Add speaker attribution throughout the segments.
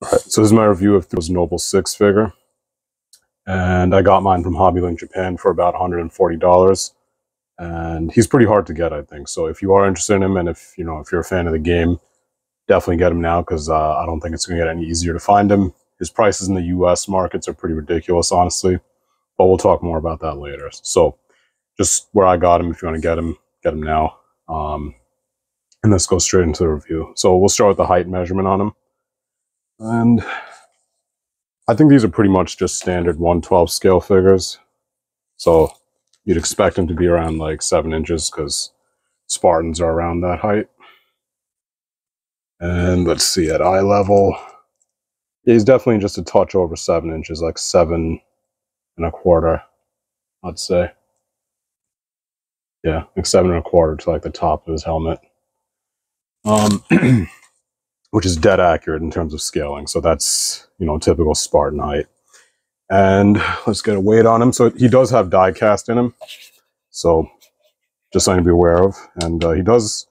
Speaker 1: Alright, so this is my review of this Noble 6 figure. And I got mine from HobbyLink Japan for about $140. And he's pretty hard to get, I think. So if you are interested in him, and if you're a fan of the game, definitely get him now, because I don't think it's going to get any easier to find him. His prices in the US markets are pretty ridiculous, honestly. But we'll talk more about that later. So just where I got him, if you want to get him now. And let's go straight into the review. So we'll start with the height measurement on him. And I think these are pretty much just standard 1/12 scale figures. So you'd expect him to be around like 7 inches, because Spartans are around that height. And let's see, at eye level, yeah, he's definitely just a touch over 7 inches, like 7.25, I'd say. Yeah, like 7.25 to like the top of his helmet. Which is dead accurate in terms of scaling. So that's, typical Spartan height. And let's get a weight on him. So he does have die cast in him. So just something to be aware of. And he does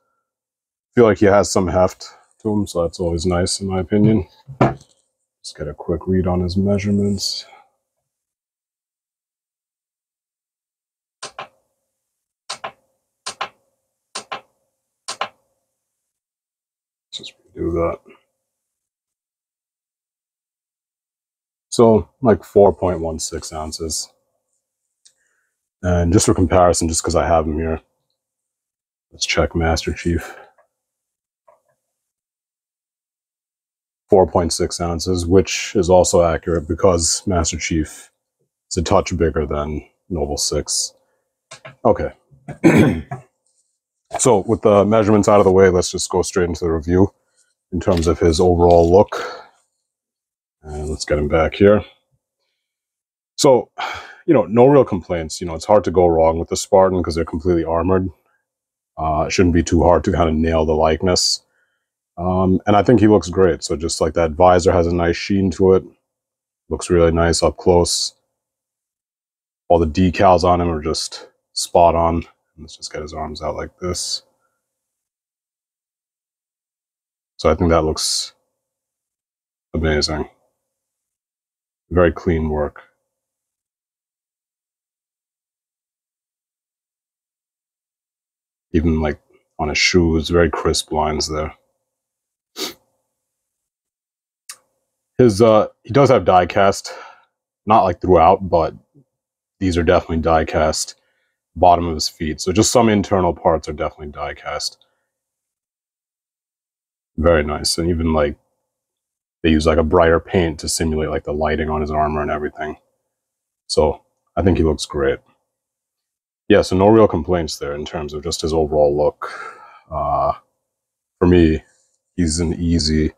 Speaker 1: feel like he has some heft to him. So that's always nice, in my opinion. Let's get a quick read on his measurements. Just redo that. So like 4.16 ounces. And just for comparison, just because I have him here, let's check Master Chief. 4.6 ounces, which is also accurate because Master Chief is a touch bigger than Noble 6. Okay. So with the measurements out of the way, let's just go straight into the review in terms of his overall look. And let's get him back here. So, no real complaints. It's hard to go wrong with the Spartan because they're completely armored. It shouldn't be too hard to kind of nail the likeness. And I think he looks great. So just like that visor has a nice sheen to it. Looks really nice up close. All the decals on him are just spot on. Let's just get his arms out like this. So I think that looks amazing. Very clean work. Even like on his shoes, very crisp lines there. He does have die cast, not like throughout, but these are definitely die cast. Bottom of his feet, so just some internal parts are definitely die cast. Very nice. And even like they use like a brighter paint to simulate like the lighting on his armor and everything. So I think he looks great. Yeah, so no real complaints there in terms of just his overall look. For me, he's an easy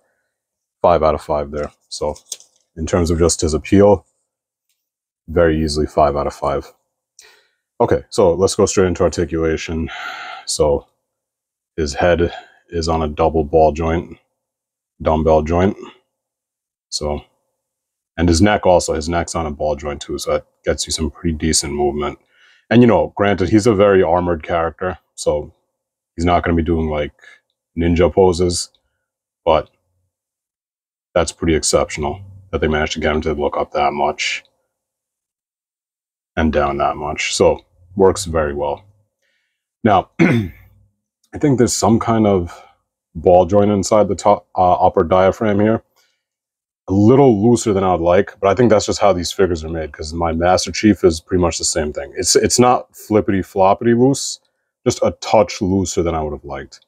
Speaker 1: 5 out of 5 there. So in terms of just his appeal, very easily 5 out of 5. Okay, so let's go straight into articulation. So his head is on a double ball joint, dumbbell joint. So, and his neck also, his neck's on a ball joint too, so that gets you some pretty decent movement. And granted, he's a very armored character, so he's not going to be doing like ninja poses, but that's pretty exceptional that they managed to get him to look up that much and down that much. So works very well. Now, I think there's some kind of ball joint inside the top upper diaphragm here. A little looser than I would like, but I think that's just how these figures are made, because my Master Chief is pretty much the same thing. It's not flippity floppity loose, just a touch looser than I would have liked.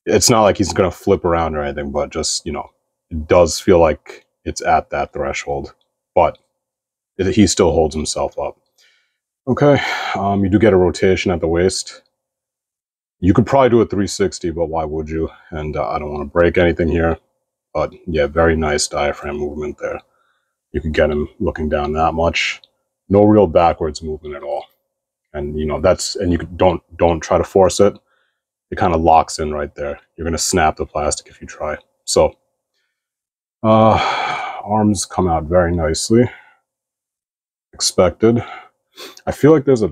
Speaker 1: It's not like he's going to flip around or anything, but just, it does feel like it's at that threshold, but he still holds himself up. Okay, you do get a rotation at the waist. You could probably do a 360, but why would you? And I don't want to break anything here, but yeah, very nice diaphragm movement there. You could get him looking down that much. No real backwards movement at all. And and you don't try to force it. It kind of locks in right there. You're going to snap the plastic if you try. So arms come out very nicely. Expected. I feel like there's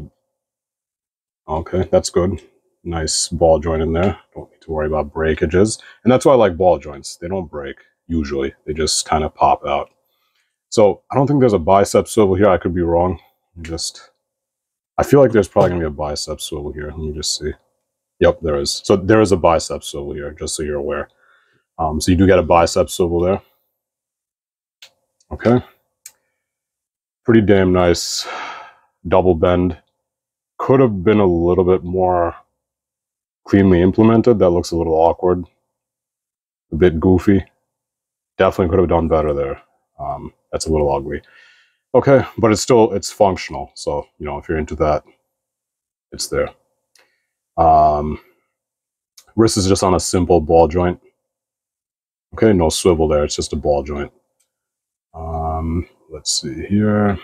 Speaker 1: okay, that's good. Nice ball joint in there. Don't need to worry about breakages. And that's why I like ball joints. They don't break. usually. They just kind of pop out. So I don't think there's a bicep swivel here. I could be wrong. I feel like there's probably going to be a bicep swivel here. Let me just see. Yep, there is. So there is a bicep swivel here, just so you're aware. So you do get a bicep swivel there. Okay. Pretty damn nice double bend. Could have been a little bit more cleanly implemented. That looks a little awkward. A bit goofy. Definitely could have done better there. That's a little ugly. Okay, but it's functional. So, you know, if you're into that, it's there. Wrist is just on a simple ball joint. Okay, no swivel there. It's just a ball joint. Let's see here.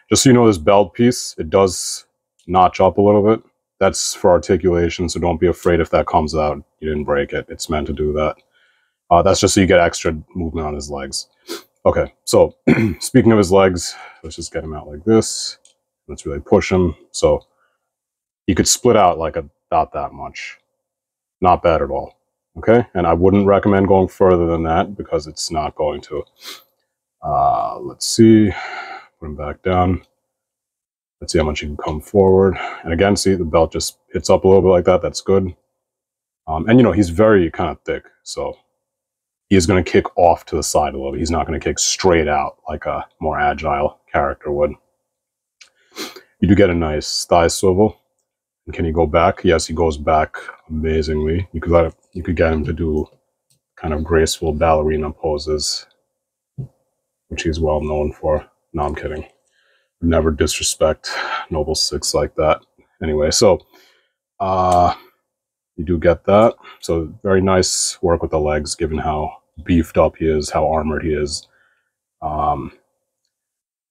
Speaker 1: Just so you know, this belt piece, it does notch up a little bit. That's for articulation, so don't be afraid if that comes out. You didn't break it. It's meant to do that. That's just so you get extra movement on his legs. Okay, so speaking of his legs, let's just get him out like this. Let's really push him. So he could split out like about that much. Not bad at all. Okay, and I wouldn't recommend going further than that because it's not going to. Let's see. Put him back down. Let's see how much he can come forward. And again, see, the belt just hits up a little bit like that. That's good. And, you know, he's very kind of thick, so he is going to kick off to the side a little bit. He's not going to kick straight out like a more agile character would. You do get a nice thigh swivel. And can he go back? Yes, he goes back amazingly. You could get him to do kind of graceful ballerina poses, which he's well known for. No, I'm kidding. Never disrespect Noble Six like that. Anyway, so you do get that. So very nice work with the legs, given how beefed up he is, how armored he is.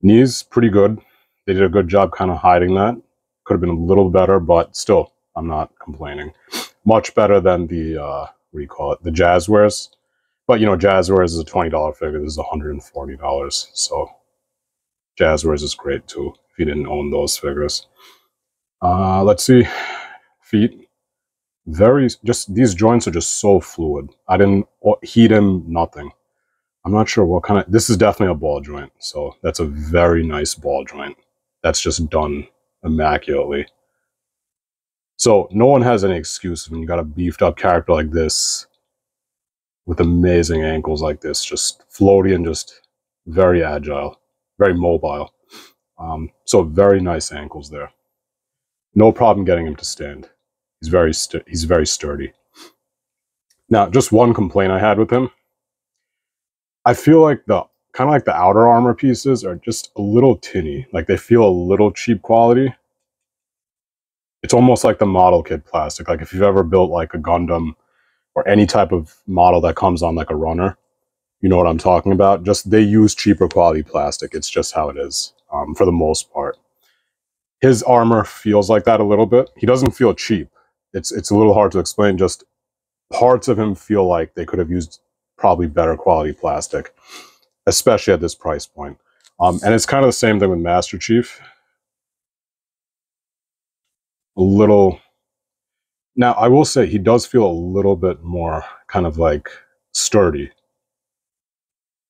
Speaker 1: Knees, pretty good. They did a good job kind of hiding that. Could have been a little better, but still, I'm not complaining. Much better than the, what do you call it, the Jazzwares. But, you know, Jazzwares is a $20 figure. This is $140. So Jazzwares is great, too, if you didn't own those figures. Let's see. Feet. These joints are just so fluid. I didn't heat him, nothing. I'm not sure what kind of, this is definitely a ball joint. So that's a very nice ball joint. That's just done immaculately. So no one has any excuse when you got a beefed up character like this with amazing ankles like this, just floaty and just very agile, very mobile. So very nice ankles there. No problem getting him to stand. He's very sturdy. Now, just one complaint I had with him. I feel like the outer armor pieces are just a little tinny. Like they feel a little cheap quality. It's almost like the model kit plastic. Like if you've ever built like a Gundam or any type of model that comes on like a runner, you know what I'm talking about. Just they use cheaper quality plastic. It's just how it is for the most part. His armor feels like that a little bit. He doesn't feel cheap. It's a little hard to explain. Just parts of him feel like they could have used probably better quality plastic, especially at this price point. And it's kind of the same thing with Master Chief. A little. Now, I will say he does feel a little bit more kind of like sturdy,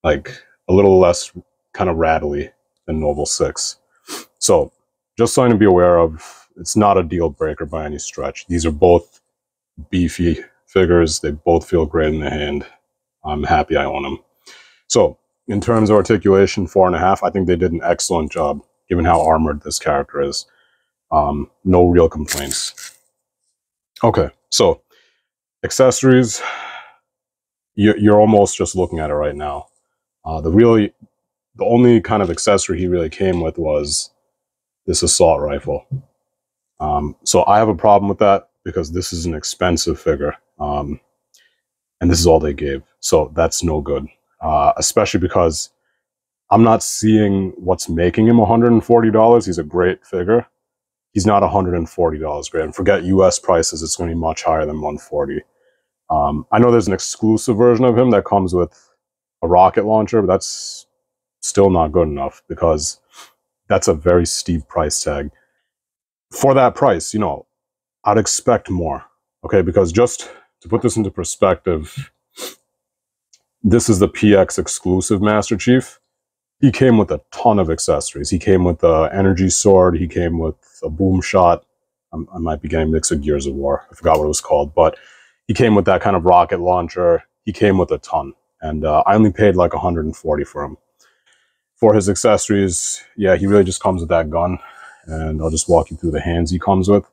Speaker 1: like a little less kind of rattly than Noble Six. So just something to be aware of. It's not a deal breaker by any stretch. These are both beefy figures. They both feel great in the hand. I'm happy I own them. So in terms of articulation, 4.5, I think they did an excellent job given how armored this character is. No real complaints. Okay, so accessories, you're almost just looking at it right now. The only kind of accessory he really came with was this assault rifle. So I have a problem with that because this is an expensive figure. And this is all they gave. So that's no good. Especially because I'm not seeing what's making him $140. He's a great figure. He's not $140 great. And forget US prices, it's going to be much higher than $140. I know there's an exclusive version of him that comes with a rocket launcher, but that's still not good enough because that's a very steep price tag. For that price, you know, I'd expect more. Okay, because just to put this into perspective, This is the PX exclusive Master Chief. He came with a ton of accessories. He came with the energy sword. He came with a boom shot. I might be getting mixed with Gears of War. I forgot what it was called, but he came with that kind of rocket launcher. He came with a ton, and I only paid like 140 for him. For his accessories, yeah, he really just comes with that gun, and I'll just walk you through the hands he comes with.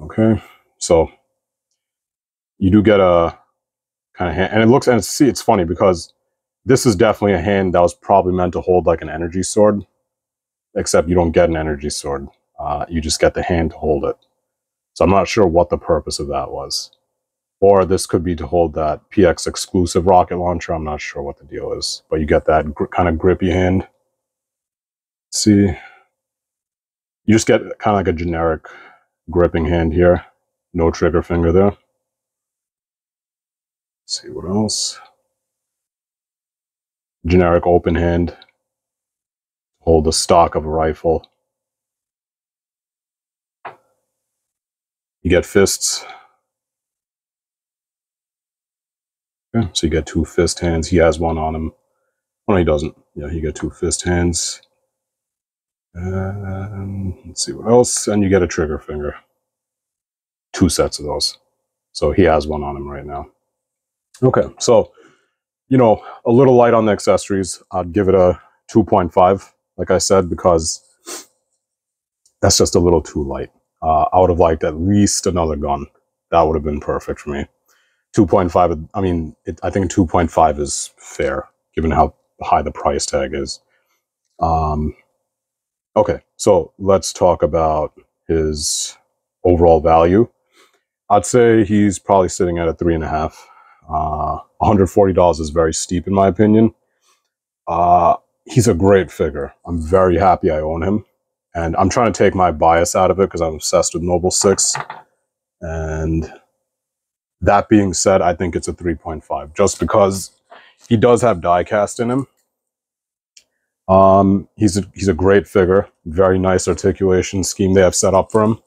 Speaker 1: Okay, so you do get a kind of hand, and it looks, and it's funny because this is definitely a hand that was probably meant to hold like an energy sword, except you don't get an energy sword. You just get the hand to hold it. So I'm not sure what the purpose of that was. Or this could be to hold that PX exclusive rocket launcher. I'm not sure what the deal is. But you get that kind of grippy hand. Let's see. You just get kind of like a generic gripping hand here. No trigger finger there. Let's see what else. Generic open hand. Hold the stock of a rifle. You get fists. Okay, so you get 2 fist hands. He has one on him. Oh, no, he doesn't. Yeah, you get 2 fist hands. And let's see what else. And you get a trigger finger. 2 sets of those. So he has one on him right now. Okay, so, you know, a little light on the accessories. I'd give it a 2.5, like I said, because that's just a little too light. I would have liked at least another gun. That would have been perfect for me. 2.5, I mean, I think 2.5 is fair, given how high the price tag is. Okay, so let's talk about his overall value. I'd say he's probably sitting at a 3.5. $140 is very steep in my opinion. He's a great figure. I'm very happy I own him. And I'm trying to take my bias out of it because I'm obsessed with Noble 6. And that being said, I think it's a 3.5 just because he does have die cast in him. He's a great figure. Very nice articulation scheme they have set up for him.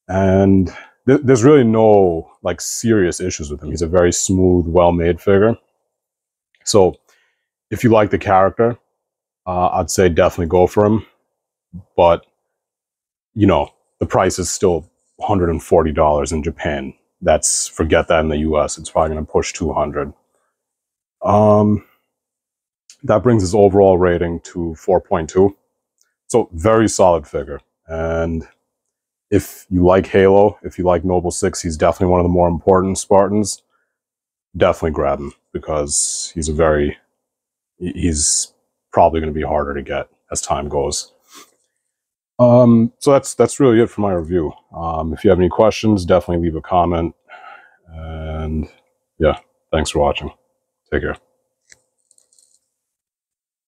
Speaker 1: And there's really no like serious issues with him. He's a very smooth, well-made figure. So if you like the character, I'd say definitely go for him. But, you know, the price is still $140 in Japan. Forget that in the US. It's probably going to push 200. That brings his overall rating to 4.2. So very solid figure. And if you like Halo, if you like Noble 6, he's definitely one of the more important Spartans. Definitely grab him because he's probably going to be harder to get as time goes. So that's really it for my review. If you have any questions, definitely leave a comment. And yeah, thanks for watching. Take care.